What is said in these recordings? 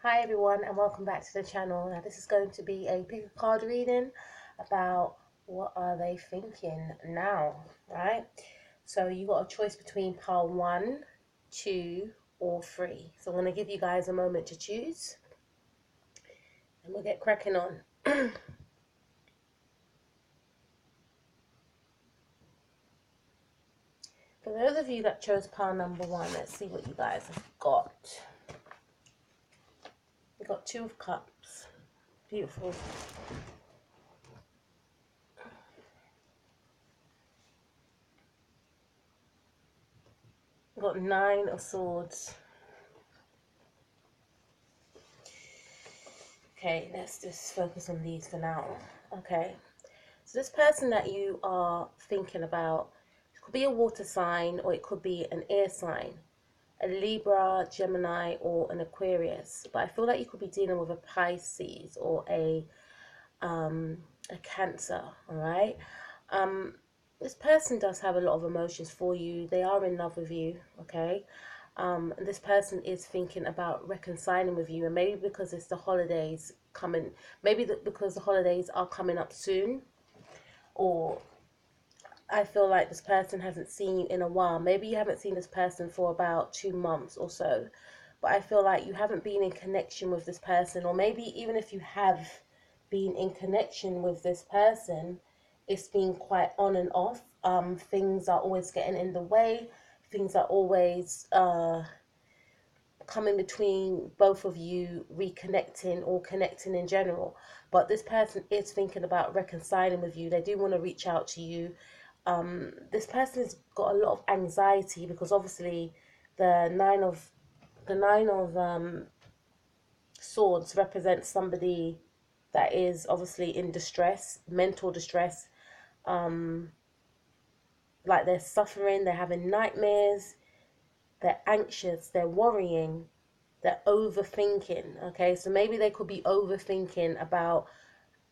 Hi everyone and welcome back to the channel. Now this is going to be a pick a card reading about what are they thinking now, right? So you got a choice between pile 1, 2 or 3. So I'm going to give you guys a moment to choose and we'll get cracking on. For those of you that chose pile number 1, let's see what you guys have got. We got 2 of Cups. Beautiful. We got 9 of Swords. Okay, let's just focus on these for now. Okay, so this person that you are thinking about, it could be a water sign or it could be an air sign, a Libra, Gemini or an Aquarius. But I feel like you could be dealing with a Pisces or a Cancer, all right? This person does have a lot of emotions for you. They are in love with you, okay? And this person is thinking about reconciling with you, and maybe because it's the holidays coming, maybe because the holidays are coming up soon, or I feel like this person hasn't seen you in a while. Maybe you haven't seen this person for about 2 months or so, but I feel like you haven't been in connection with this person, or maybe even if you have been in connection with this person, it's been quite on and off. Things are always getting in the way. Things are always coming between both of you reconnecting or connecting in general. But this person is thinking about reconciling with you. They do want to reach out to you. This person has got a lot of anxiety because obviously the nine of swords represents somebody that is obviously in distress, mental distress. Like they're suffering, they're having nightmares, they're anxious, they're worrying, they're overthinking. Okay, so maybe they could be overthinking about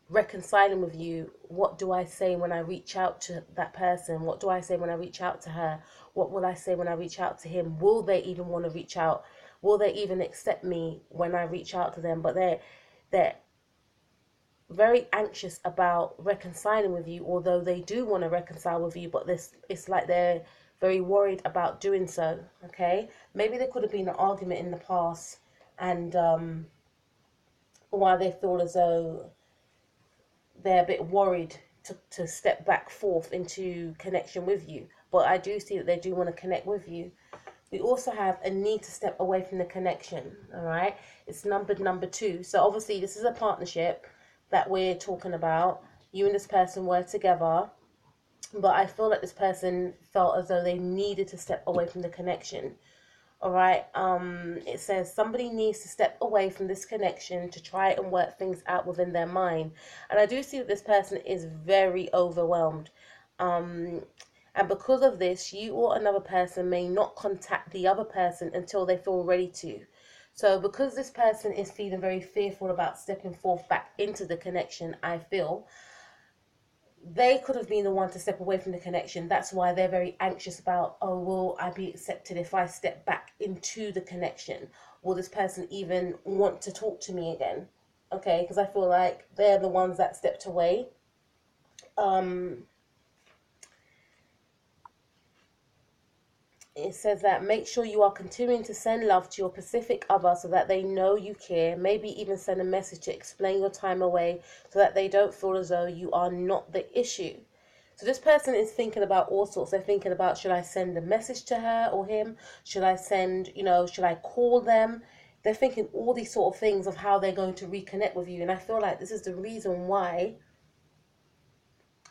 reconciling with you. What do I say when I reach out to that person? What do I say when I reach out to her? What will I say when I reach out to him? Will they even want to reach out? Will they even accept me when I reach out to them? But they're very anxious about reconciling with you, although they do want to reconcile with you, but this, it's like they're very worried about doing so. Okay, maybe there could have been an argument in the past, and why they feel as though they're a bit worried to step back forth into connection with you. But I do see that they do want to connect with you. We also have a need to step away from the connection. All right, it's numbered number 2. So obviously this is a partnership that we're talking about. You and this person were together, but I feel like this person felt as though they needed to step away from the connection. All right, it says somebody needs to step away from this connection to try and work things out within their mind. And I do see that this person is very overwhelmed. And because of this, you or another person may not contact the other person until they feel ready to. So because this person is feeling very fearful about stepping forth back into the connection, I feel they could have been the one to step away from the connection. That's why they're very anxious about, oh, will I be accepted if I step back into the connection? Will this person even want to talk to me again? Okay, because I feel like they're the ones that stepped away. It says that make sure you are continuing to send love to your Pacific other so that they know you care. Maybe even send a message to explain your time away so that they don't feel as though you are not the issue. So this person is thinking about all sorts. They're thinking about, should I send a message to her or him? Should I send, should I call them? They're thinking all these sort of things of how they're going to reconnect with you. And I feel like this is the reason why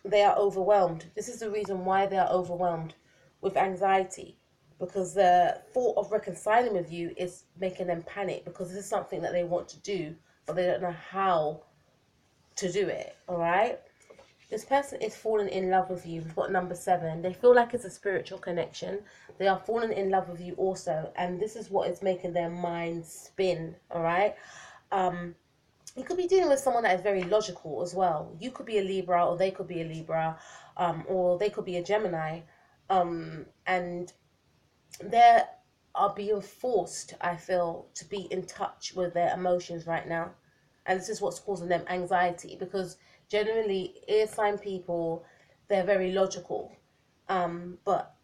they are overwhelmed. This is the reason why they are overwhelmed with anxiety, because the thought of reconciling with you is making them panic, because this is something that they want to do, but they don't know how to do it. All right, this person is falling in love with you. We've got number 7. They feel like it's a spiritual connection. They are falling in love with you also, and this is what is making their mind spin. All right, you could be dealing with someone that is very logical as well. You could be a Libra, or they could be a Libra, or they could be a Gemini, and they're are being forced, I feel, to be in touch with their emotions right now. And this is what's causing them anxiety, because generally air sign people, they're very logical. But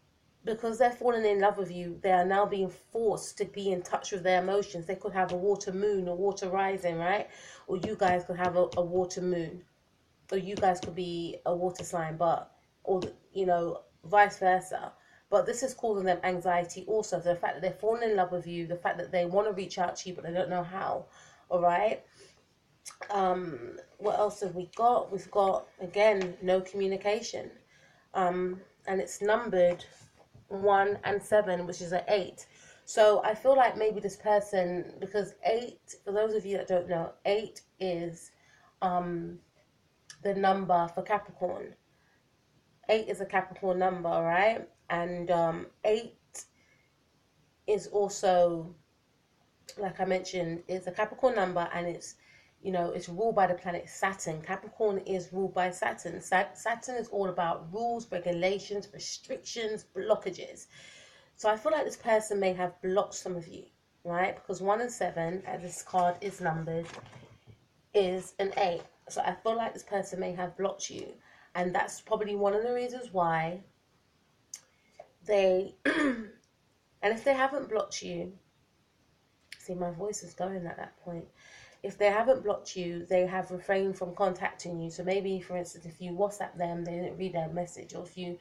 because they're falling in love with you, they are now being forced to be in touch with their emotions. They could have a water moon or water rising, right? Or you guys could have a water moon, or you guys could be a water sign, but, or, vice versa. But this is causing them anxiety also. The fact that they're falling in love with you, the fact that they want to reach out to you, but they don't know how. All right. What else have we got? We've got, again, no communication. And it's numbered 1 and 7, which is an 8. So I feel like maybe this person, because 8, for those of you that don't know, 8 is the number for Capricorn. 8 is a Capricorn number, right? And 8 is also, like I mentioned, it's a Capricorn number, and it's, it's ruled by the planet Saturn. Capricorn is ruled by Saturn. Saturn is all about rules, regulations, restrictions, blockages. So I feel like this person may have blocked some of you, right? Because 1 and 7, as this card is numbered, is an 8. So I feel like this person may have blocked you. And that's probably one of the reasons why they, and if they haven't blocked you, see, my voice is going at that point. If they haven't blocked you, they have refrained from contacting you. So maybe, for instance, if you WhatsApp them, they didn't read their message, or if you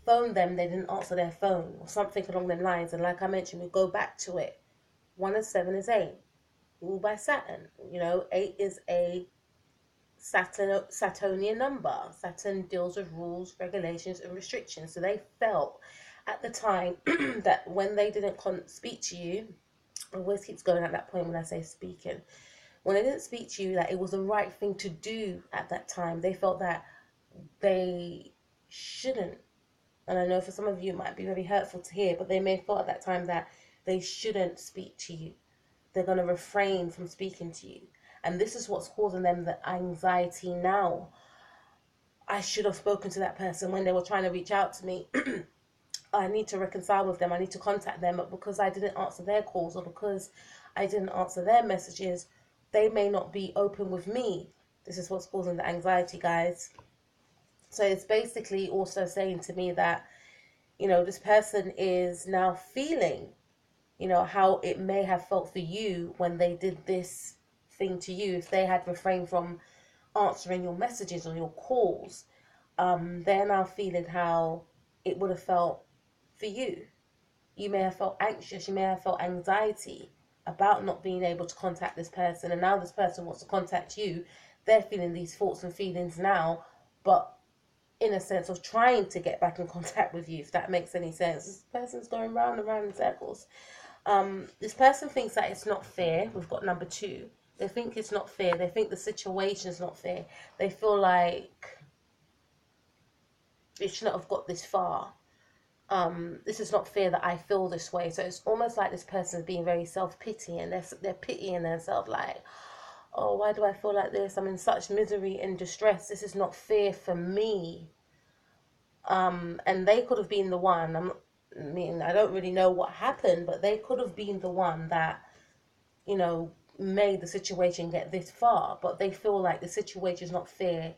phone them, they didn't answer their phone, or something along them lines. And like I mentioned, we go back to it. 1 and 7 is 8, ruled by Saturn. 8 is a Saturnian number. Saturn deals with rules, regulations, and restrictions. So they felt at the time that when they didn't speak to you, my voice keeps going at that point when I say speaking. When they didn't speak to you, that it was the right thing to do at that time. They felt that they shouldn't. And I know for some of you it might be very hurtful to hear, but they may have thought at that time that they shouldn't speak to you. They're going to refrain from speaking to you. And this is what's causing them the anxiety now. I should have spoken to that person when they were trying to reach out to me. I need to reconcile with them. I need to contact them. But because I didn't answer their calls, or because I didn't answer their messages, they may not be open with me. This is what's causing the anxiety, guys. So it's basically also saying to me that, this person is now feeling, how it may have felt for you when they did this thing to you. If they had refrained from answering your messages or your calls, they're now feeling how it would have felt for you. You may have felt anxious, you may have felt anxiety about not being able to contact this person, and now this person wants to contact you. They're feeling these thoughts and feelings now, but in a sense of trying to get back in contact with you, if that makes any sense. This person's going round and round in circles. This person thinks that it's not fair. We've got number 2. They think it's not fair. They think the situation is not fair. They feel like it shouldn't have got this far. This is not fair that I feel this way. So it's almost like this person is being very self-pitying. They're pitying themselves, like, oh, why do I feel like this? I'm in such misery and distress. This is not fair for me. And they could have been the one. I don't really know what happened, but they could have been the one that, made the situation get this far. But they feel like the situation is not fair.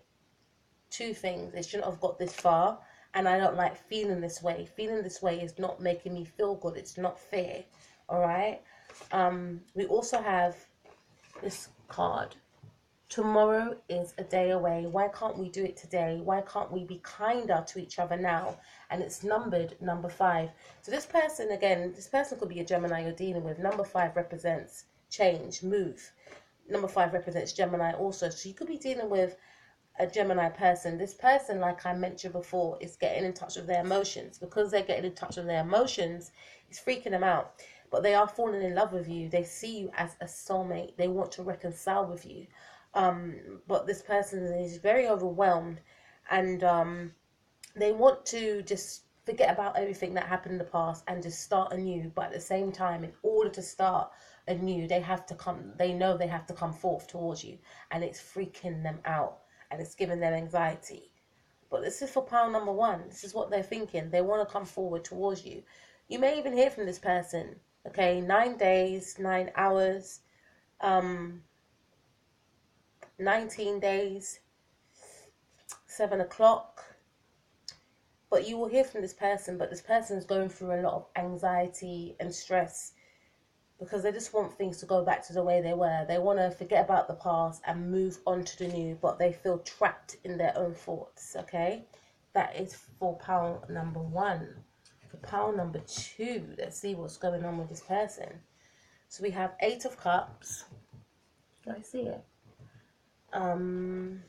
2 things. It shouldn't have got this far. And I don't like feeling this way. Feeling this way is not making me feel good. It's not fair. All right. We also have this card. Tomorrow is a day away. Why can't we do it today? Why can't we be kinder to each other now? And it's numbered number 5. So this person, again, this person could be a Gemini you're dealing with. Number 5 represents change, move. Number 5 represents Gemini also. So you could be dealing with a Gemini person. This person, like I mentioned before, is getting in touch with their emotions. Because they're getting in touch with their emotions, it's freaking them out. But they are falling in love with you. They see you as a soulmate. They want to reconcile with you. But this person is very overwhelmed, and they want to just forget about everything that happened in the past and just start anew. But at the same time, in order to start anew, they know they have to come forth towards you, and it's freaking them out, and it's giving them anxiety. But this is for pile number 1. This is what they're thinking. They want to come forward towards you. You may even hear from this person Okay, 9 days, 9 hours, 19 days, 7 o'clock. But you will hear from this person, but this person is going through a lot of anxiety and stress because they just want things to go back to the way they were. They want to forget about the past and move on to the new, but they feel trapped in their own thoughts, okay? That is for pile number 1. For pile number 2, let's see what's going on with this person. So we have 8 of Cups. Can I see it? And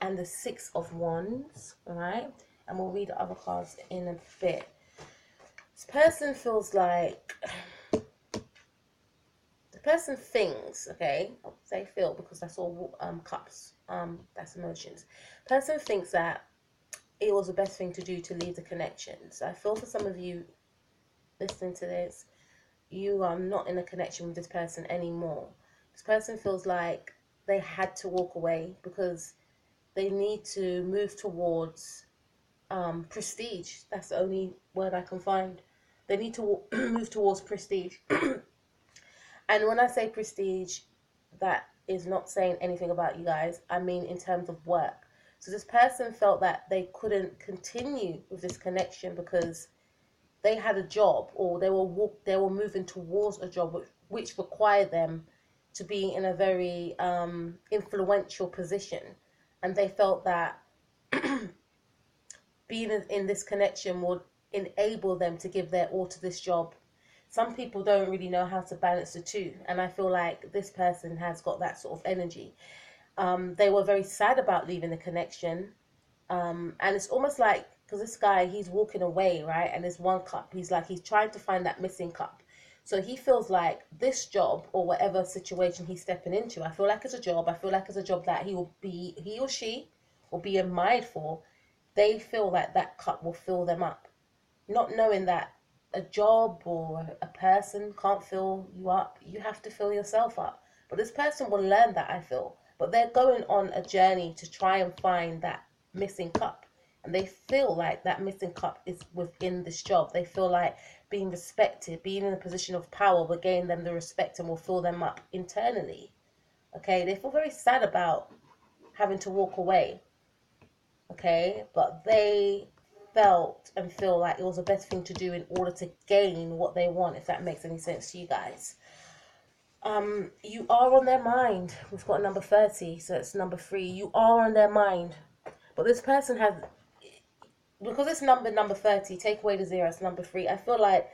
the 6 of Wands, all right? And we'll read the other cards in a bit. This person feels like, the person thinks, okay, I'll say feel because that's all cups, that's emotions. Person thinks that it was the best thing to do to leave the connection. So I feel for some of you listening to this, you are not in a connection with this person anymore. This person feels like they had to walk away because they need to move towards prestige. That's the only word I can find. They need to move towards prestige. And when I say prestige, that is not saying anything about you guys. I mean in terms of work. So this person felt that they couldn't continue with this connection because they had a job, or they were moving towards a job which required them to be in a very influential position, and they felt that being in this connection would enable them to give their all to this job. Some people don't really know how to balance the two, and I feel like this person has got that sort of energy. They were very sad about leaving the connection, and it's almost like, because this guy, he's walking away, right? And there's one cup, he's trying to find that missing cup. So he feels like this job or whatever situation he's stepping into, I feel like it's a job. I feel like it's a job that he or she will be admired for. They feel like that cup will fill them up, not knowing that a job or a person can't fill you up. You have to fill yourself up. But this person will learn that, I feel. But they're going on a journey to try and find that missing cup. And they feel like that missing cup is within this job. They feel like being respected, being in a position of power will gain them the respect and will fill them up internally. Okay, they feel very sad about having to walk away. Okay, but they felt and feel like it was the best thing to do in order to gain what they want, if that makes any sense to you guys. You are on their mind. We've got number 30, so it's number 3. You are on their mind. But this person has, because it's number 30, take away the 0, it's number 3. I feel like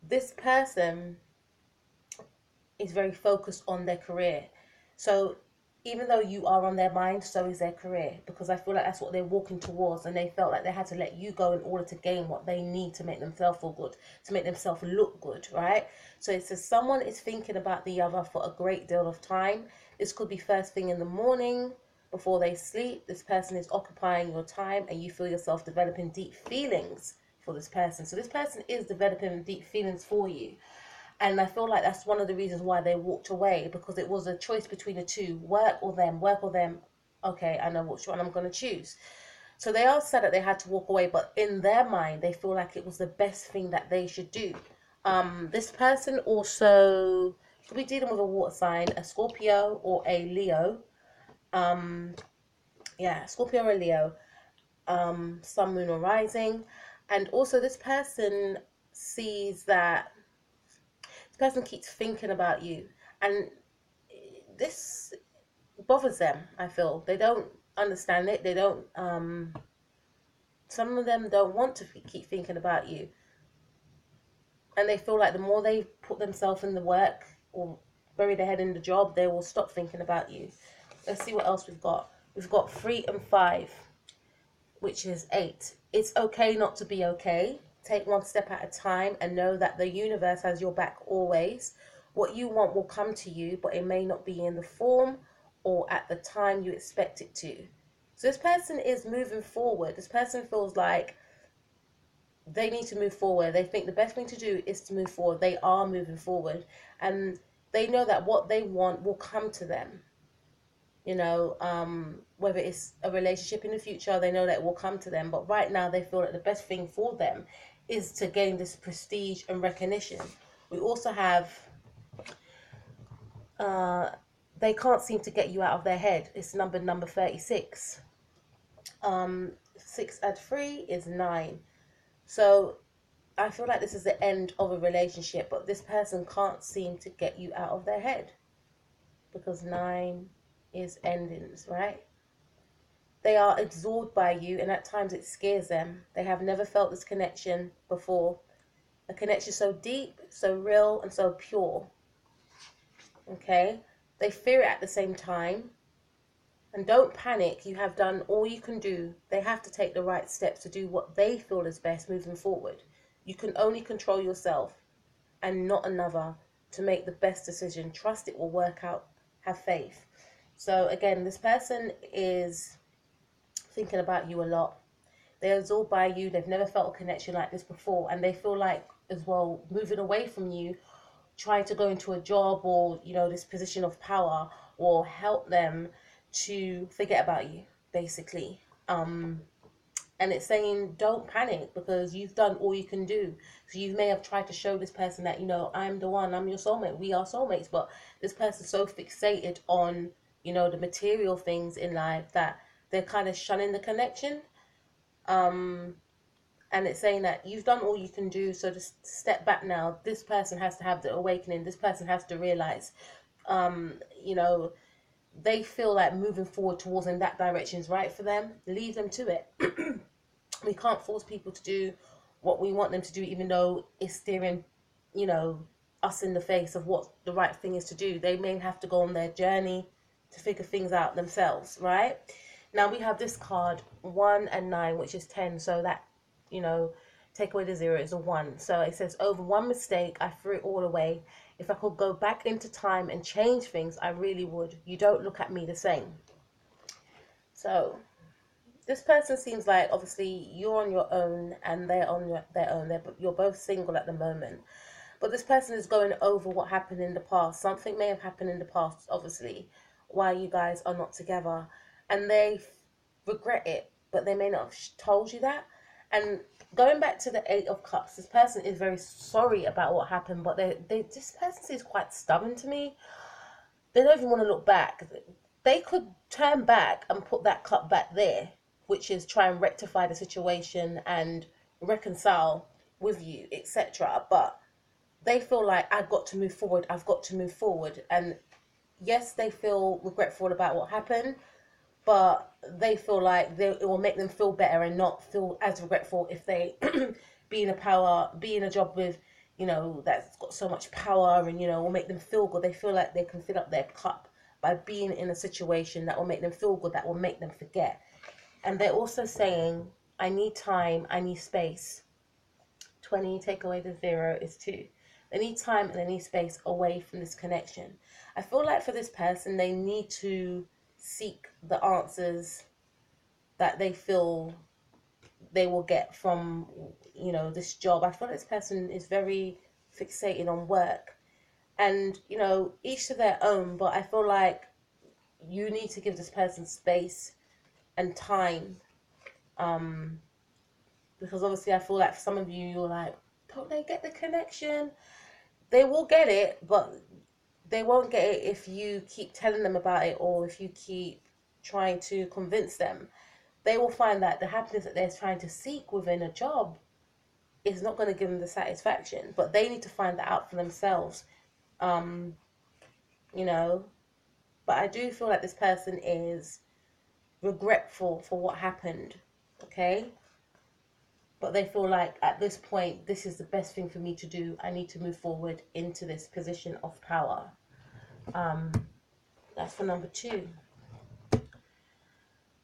this person is very focused on their career. So even though you are on their mind, so is their career, because I feel like that's what they're walking towards, and they felt like they had to let you go in order to gain what they need to make themselves feel good, to make themselves look good, right? So it says someone is thinking about the other for a great deal of time. This could be first thing in the morning, before they sleep. This person is occupying your time, and you feel yourself developing deep feelings for this person. So this person is developing deep feelings for you. And I feel like that's one of the reasons why they walked away, because it was a choice between the two, work or them, work or them. Okay, I know which one I'm going to choose. So they are sad that they had to walk away, but in their mind, they feel like it was the best thing that they should do. This person also could be dealing with a water sign, a Scorpio or a Leo. Scorpio or Leo, sun, moon or rising. And also this person sees that this person keeps thinking about you, and this bothers them. I feel they don't understand it. They don't. Some of them don't want to keep thinking about you, and they feel like the more they put themselves in the work or bury their head in the job, they will stop thinking about you. Let's see what else we've got. We've got 3 and 5, which is 8. It's okay not to be okay. Take one step at a time and know that the universe has your back always. What you want will come to you, but it may not be in the form or at the time you expect it to. So this person is moving forward. This person feels like they need to move forward. They think the best thing to do is to move forward. They are moving forward, and they know that what they want will come to them. You know, whether it's a relationship in the future, they know that it will come to them. But right now, they feel that the best thing for them is to gain this prestige and recognition, We also have they can't seem to get you out of their head. It's number 36. 6 add 3 is 9. So I feel like this is the end of a relationship, but this person can't seem to get you out of their head because 9 is endings, right? They are absorbed by you, and at times it scares them. They have never felt this connection before. A connection so deep, so real, and so pure. Okay? They fear it at the same time. And don't panic. You have done all you can do. They have to take the right steps to do what they feel is best moving forward. You can only control yourself and not another to make the best decision. Trust it will work out. Have faith. So again, this person is thinking about you a lot. They're absorbed by you. They've never felt a connection like this before. And they feel like, as well, moving away from you, trying to go into a job or, you know, this position of power will help them to forget about you, basically. And it's saying don't panic because you've done all you can do. So you may have tried to show this person that, you know, I'm the one, I'm your soulmate, we are soulmates, but this person's so fixated on, you know, the material things in life that they're kind of shunning the connection. And it's saying that you've done all you can do, so just step back now. This person has to have the awakening. This person has to realize, you know, they feel like moving forward towards in that direction is right for them. Leave them to it. We can't force people to do what we want them to do, even though it's staring, you know, us in the face of what the right thing is to do. They may have to go on their journey to figure things out themselves, right? Now we have this card, 1 and 9, which is 10. So that, you know, take away the 0 is a 1. So it says, over one mistake, I threw it all away. If I could go back into time and change things, I really would. You don't look at me the same. So this person seems like, obviously, you're on your own and they're on their own. You're both single at the moment. But this person is going over what happened in the past. Something may have happened in the past, obviously, why you guys are not together. And they regret it, but they may not have told you that. And going back to the 8 of Cups, this person is very sorry about what happened, but this person is quite stubborn to me. They don't even want to look back. They could turn back and put that cup back there, which is try and rectify the situation and reconcile with you, etc. But they feel like, I've got to move forward. And yes, they feel regretful about what happened, but they feel like it will make them feel better and not feel as regretful if they be in a job with, you know, that's got so much power and, you know, will make them feel good. They feel like they can fill up their cup by being in a situation that will make them feel good, that will make them forget. And they're also saying, I need time, I need space. 20, take away the 0 is 2. They need time and they need space away from this connection. I feel like for this person, they need to seek the answers that they feel they will get from, you know, this job. I feel like this person is very fixated on work. And, you know, each to their own, but I feel like you need to give this person space and time. Because obviously I feel like for some of you, you're like, don't they get the connection? They will get it, but they won't get it if you keep telling them about it or if you keep trying to convince them. They will find that the happiness that they're trying to seek within a job is not going to give them the satisfaction, but they need to find that out for themselves. You know, but I do feel like this person is regretful for what happened, okay? But they feel like at this point, this is the best thing for me to do. I need to move forward into this position of power. That's for number 2.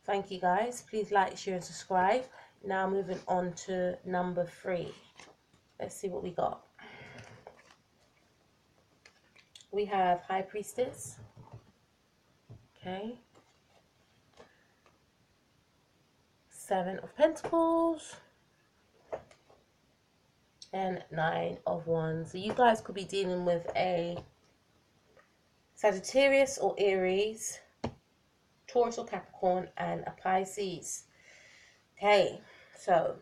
Thank you guys. Please like, share and subscribe. Now moving on to number 3. Let's see what we got. We have High Priestess. Okay. 7 of Pentacles. And 9 of Wands. So you guys could be dealing with a Sagittarius or Aries, Taurus or Capricorn, and a Pisces. Okay, so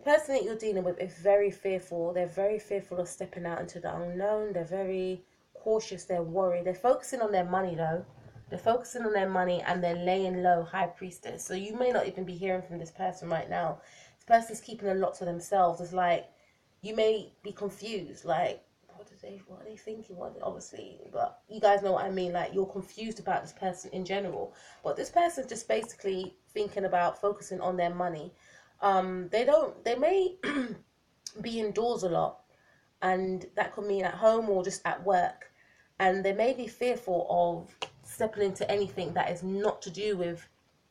person that you're dealing with is very fearful. They're very fearful of stepping out into the unknown. They're very cautious. They're worried. They're focusing on their money, though. They're focusing on their money, and they're laying low, High Priestess. So you may not even be hearing from this person right now. This person's keeping a lot to themselves. It's like you may be confused, like, what are they thinking? Obviously, but you guys know what I mean. Like, you're confused about this person in general, but this person's just basically thinking about focusing on their money. They may be indoors a lot, and that could mean at home or just at work, and they may be fearful of stepping into anything that is not to do with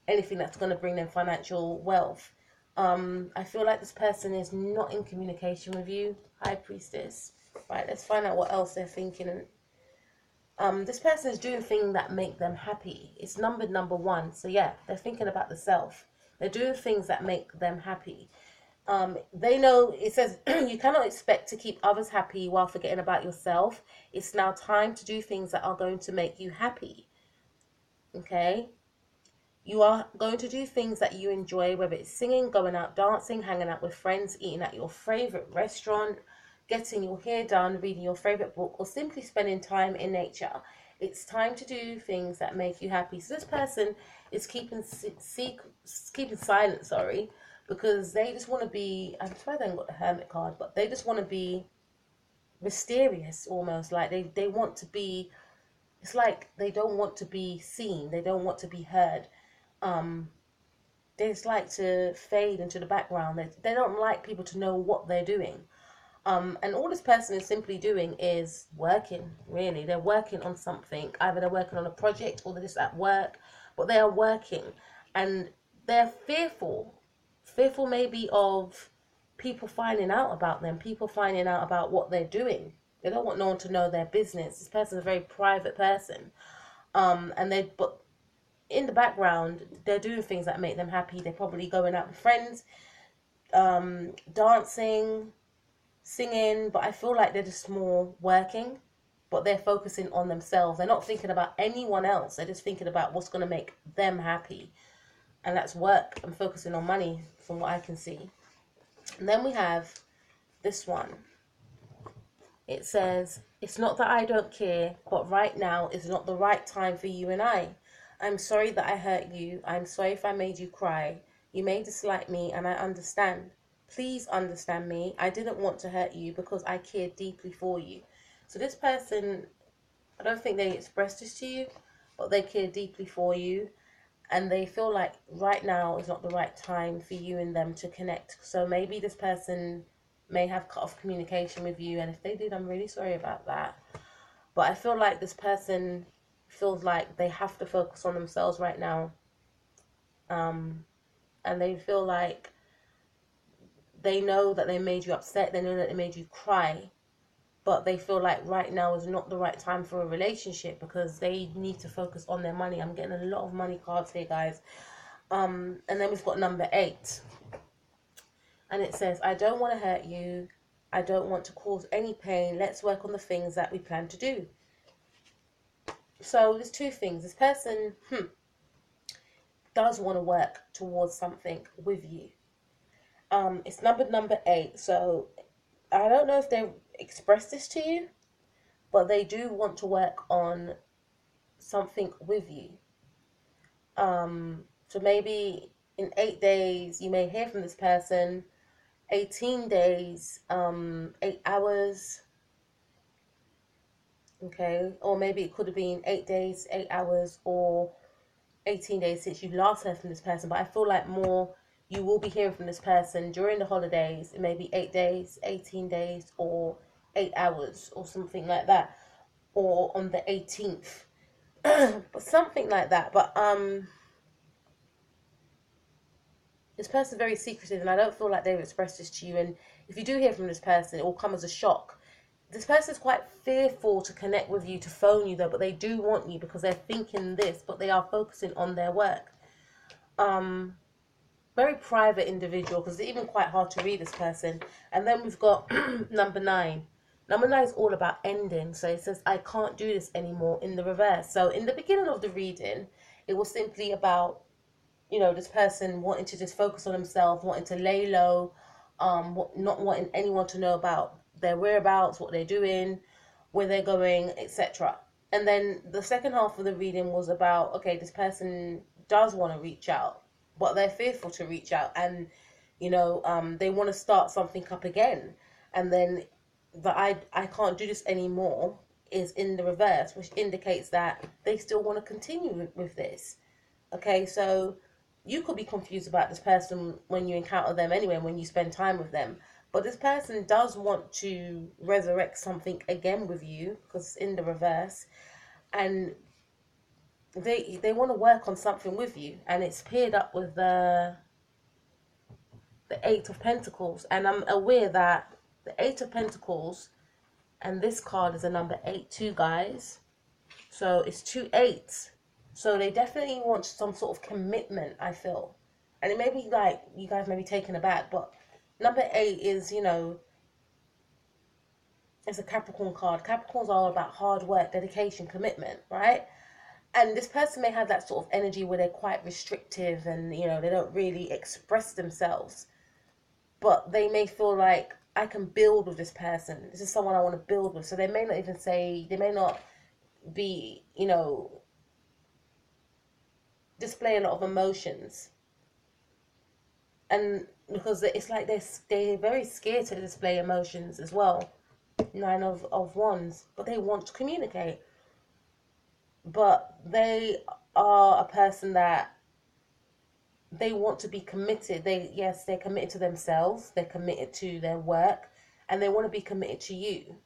anything that's going to bring them financial wealth. I feel like this person is not in communication with you, High Priestess. Right, let's find out what else they're thinking. This person is doing things that make them happy. It's numbered number 1. So yeah, they're thinking about the self. They're doing things that make them happy. They know, it says, you cannot expect to keep others happy while forgetting about yourself. It's now time to do things that are going to make you happy. Okay? You are going to do things that you enjoy, whether it's singing, going out dancing, hanging out with friends, eating at your favorite restaurant, getting your hair done, reading your favorite book, or simply spending time in nature. It's time to do things that make you happy. So this person is keeping silent, because they just want to be, I'm sorry they haven't got the Hermit card, but they just want to be mysterious almost. Like they want to be, it's like they don't want to be seen. They don't want to be heard. They just like to fade into the background. They don't like people to know what they're doing. And all this person is simply doing is working, really. They're working on something. Either they're working on a project or they're just at work, but they are working. And they're fearful maybe of people finding out about them, people finding out about what they're doing. They don't want no one to know their business. This person's a very private person. But in the background, they're doing things that make them happy. They're probably going out with friends, dancing, singing, but I feel like they're just more working, but they're focusing on themselves. They're not thinking about anyone else. They're just thinking about what's going to make them happy, and that's work and focusing on money from what I can see. And then we have this one. It says, it's not that I don't care, but right now is not the right time for you and I. I'm sorry that I hurt you. I'm sorry if I made you cry. You may dislike me, and I understand. Please understand me. I didn't want to hurt you because I cared deeply for you. So this person, I don't think they expressed this to you, but they care deeply for you. And they feel like right now is not the right time for you and them to connect. So maybe this person may have cut off communication with you. And if they did, I'm really sorry about that. But I feel like this person feels like they have to focus on themselves right now. And they feel like they know that they made you upset. They know that they made you cry. But they feel like right now is not the right time for a relationship because they need to focus on their money. I'm getting a lot of money cards here, guys. And then we've got number 8. And it says, I don't want to hurt you. I don't want to cause any pain. Let's work on the things that we plan to do. So there's 2 things. This person does want to work towards something with you. It's number 8. So I don't know if they express this to you, but they do want to work on something with you. So maybe in 8 days you may hear from this person. 18 days, 8 hours. Okay, or maybe it could have been 8 days, 8 hours, or 18 days since you last heard from this person. But I feel like more you will be hearing from this person during the holidays. It may be 8 days, 18 days, or 8 hours, or something like that, or on the 18th, but something like that. But this person's very secretive, and I don't feel like they've expressed this to you. And if you do hear from this person, it will come as a shock. This person's quite fearful to connect with you, to phone you though, but they do want you because they're thinking this, but they are focusing on their work. Very private individual, because it's even quite hard to read this person. And then we've got number 9. Number 9 is all about ending. So it says, I can't do this anymore in the reverse. So in the beginning of the reading, it was simply about, this person wanting to just focus on himself, wanting to lay low, not wanting anyone to know about their whereabouts, what they're doing, where they're going, etc. And then the second half of the reading was about, okay, this person does want to reach out, but they're fearful to reach out, and they want to start something up again. And then the I can't do this anymore is in the reverse, which indicates that they still want to continue with this. Okay, so you could be confused about this person when you encounter them anyway, when you spend time with them. But this person does want to resurrect something again with you, because it's in the reverse. And they want to work on something with you. And it's paired up with the Eight of Pentacles. And I'm aware that the Eight of Pentacles and this card is a number 8 too, guys. So it's 2 8s. So they definitely want some sort of commitment, I feel. And it may be like, you guys may be taken aback, but number 8 is, it's a Capricorn card. Capricorns are all about hard work, dedication, commitment, right? And this person may have that sort of energy where they're quite restrictive and, they don't really express themselves. But they may feel like, I can build with this person. This is someone I want to build with. So they may not even say, they may not be, display a lot of emotions. And because it's like they're very scared to display emotions as well. 9 of Wands. But they want to communicate. But they are a person that they want to be committed. They're committed to themselves. They're committed to their work. And they want to be committed to you.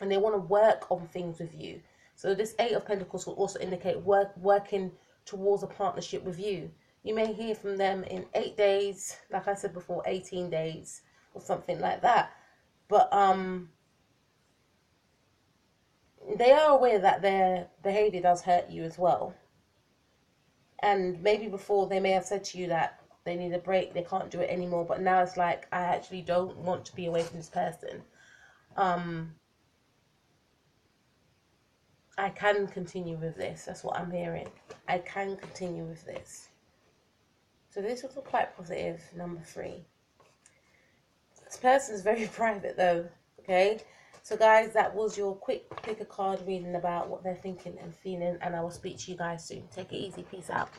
And they want to work on things with you. So this 8 of Pentacles will also indicate working towards a partnership with you. You may hear from them in 8 days, like I said before, 18 days or something like that. But they are aware that their behavior does hurt you as well. And maybe before they may have said to you that they need a break, they can't do it anymore. But now it's like, I actually don't want to be away from this person. I can continue with this. That's what I'm hearing. I can continue with this. So this was quite positive, number 3. This person's very private though, okay? So guys, that was your quick pick a card reading about what they're thinking and feeling, and I will speak to you guys soon. Take it easy. Peace out.